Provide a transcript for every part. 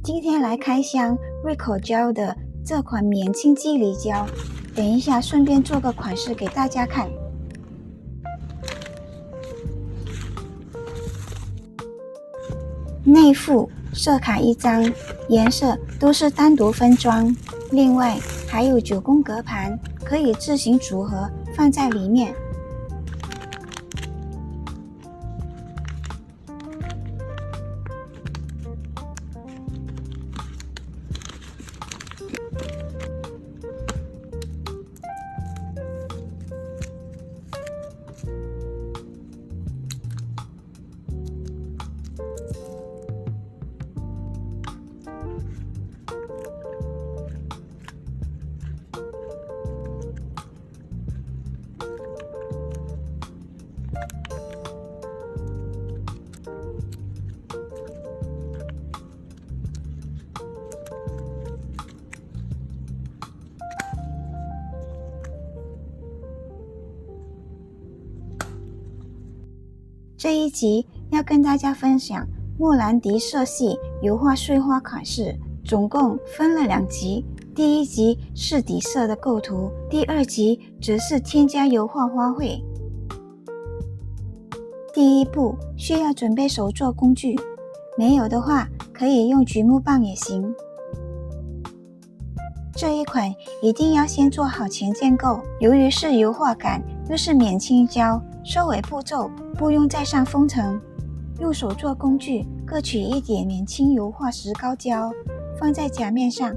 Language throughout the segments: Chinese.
今天来开箱瑞口胶的这款免清肌理胶，等一下顺便做个款式给大家看。内附色卡一张，颜色都是单独分装，另外还有9宫格盘，可以自行组合放在里面。这一集要跟大家分享莫兰迪色系油画碎花款式，总共分了2集。第1集是底色的构图，第2集则是添加油画花卉。第1步需要准备手作工具，没有的话可以用榉木棒也行。这一款一定要先做好前建构，由于是油画感又是免清胶，收尾步骤不用再上封层，用手作工具各取一点免清油画石膏胶，放在甲面上。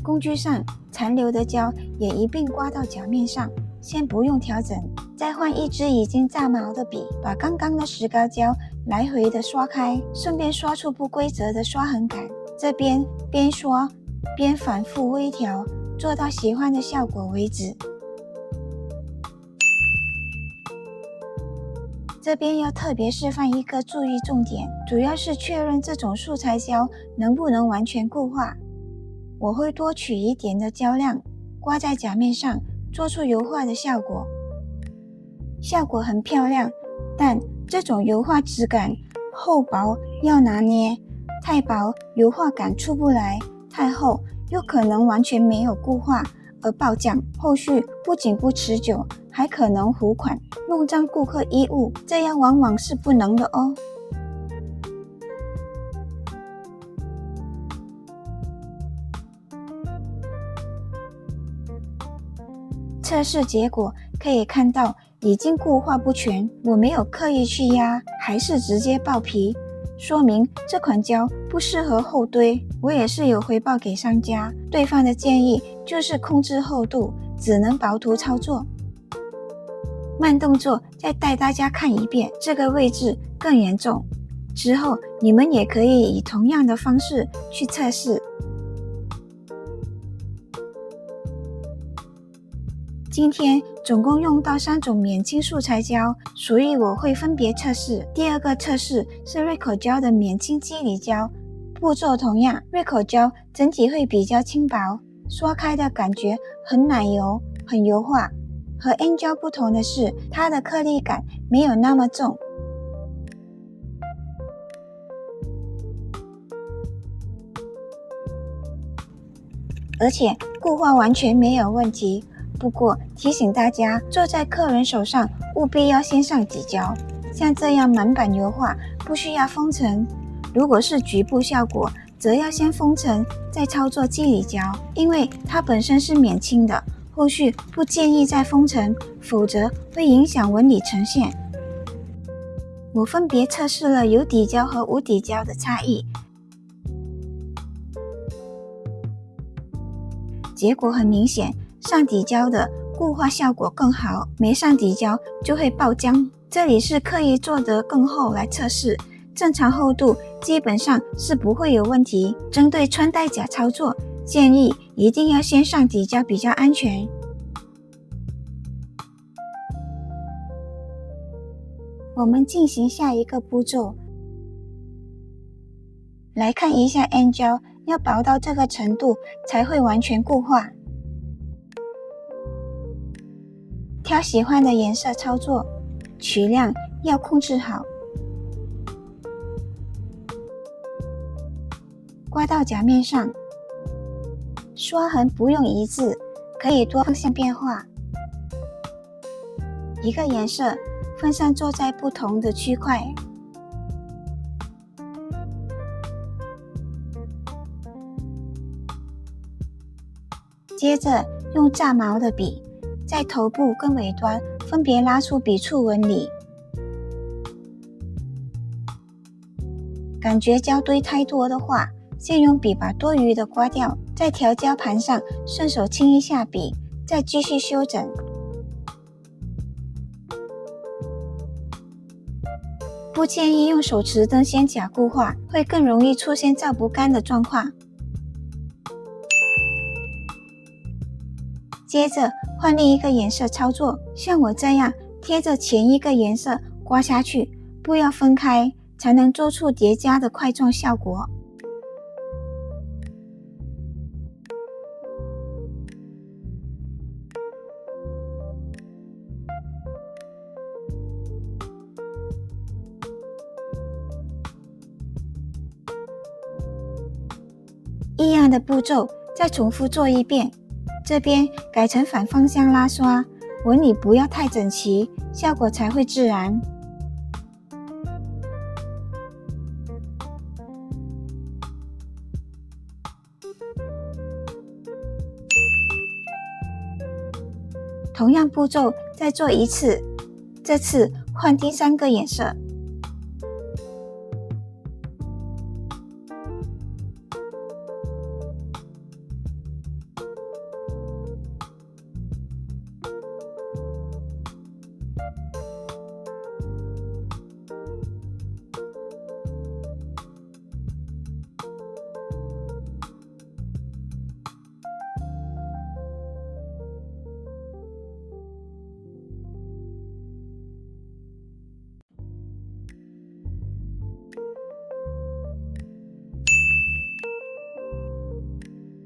工具上残留的胶也一并刮到甲面上，先不用调整，再换一支已经炸毛的笔，把刚刚的石膏胶来回的刷开，顺便刷出不规则的刷痕感。这边边刷边反复微调，做到喜欢的效果为止。这边要特别示范一个注意重点，主要是确认这种素材胶能不能完全固化。我会多取一点的胶量，刮在甲面上，做出油画的效果。效果很漂亮，但这种油画质感厚薄要拿捏，太薄油画感出不来，太厚又可能完全没有固化而爆浆，后续不仅不持久，还可能糊款，弄脏顾客衣物，这样往往是不能的哦。测试结果可以看到已经固化不全，我没有刻意去压，还是直接爆皮，说明这款胶不适合厚堆。我也是有回报给商家，对方的建议就是控制厚度，只能薄涂操作。慢动作再带大家看一遍，这个位置更严重，之后你们也可以以同样的方式去测试。今天总共用到3种免清素材胶，所以我会分别测试。第2个测试是瑞口胶的免清肌理胶，步骤同样，瑞口胶整体会比较轻薄，刷开的感觉很奶油，很油画。和 N 胶不同的是，它的颗粒感没有那么重。而且固化完全没有问题。不过提醒大家，做在客人手上务必要先上底胶，像这样满版油画不需要封层，如果是局部效果则要先封层再操作肌理胶，因为它本身是免清的，后续不建议再封层，否则会影响纹理呈现。我分别测试了有底胶和无底胶的差异，结果很明显，上底胶的固化效果更好，没上底胶就会爆浆。这里是刻意做得更厚来测试，正常厚度基本上是不会有问题。针对穿戴甲操作，建议一定要先上底胶比较安全。我们进行下一个步骤，来看一下 N 胶要薄到这个程度才会完全固化。挑喜欢的颜色操作，取量要控制好。刮到甲面上，刷痕不用一致，可以多方向变化。一个颜色分散做在不同的区块。接着用炸毛的笔，在头部跟尾端分别拉出笔触纹理。感觉胶堆太多的话，先用笔把多余的刮掉，在调胶盘上顺手清一下笔，再继续修整。不建议用手持灯先假固化，会更容易出现照不干的状况。接着换另一个颜色操作，像我这样贴着前一个颜色刮下去，不要分开，才能做出叠加的块状效果。一样的步骤再重复做一遍，这边改成反方向拉刷，纹理不要太整齐，效果才会自然。同样步骤再做一次，这次换第三个颜色。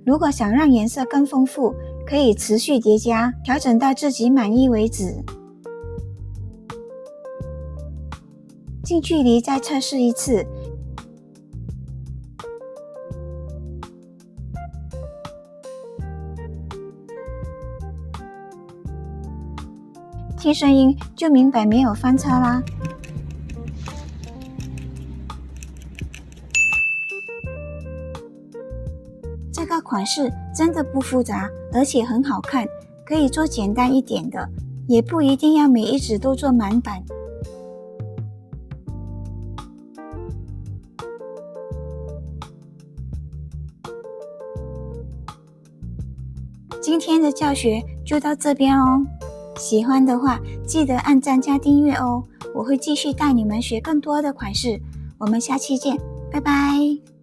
如果想让颜色更丰富，可以持续叠加，调整到自己满意为止。近距离再测试一次。听声音就明白没有翻车啦。这个款式真的不复杂，而且很好看，可以做简单一点的，也不一定要每一纸都做满版。今天的教学就到这边哦，喜欢的话记得按赞加订阅哦，我会继续带你们学更多的款式，我们下期见，拜拜。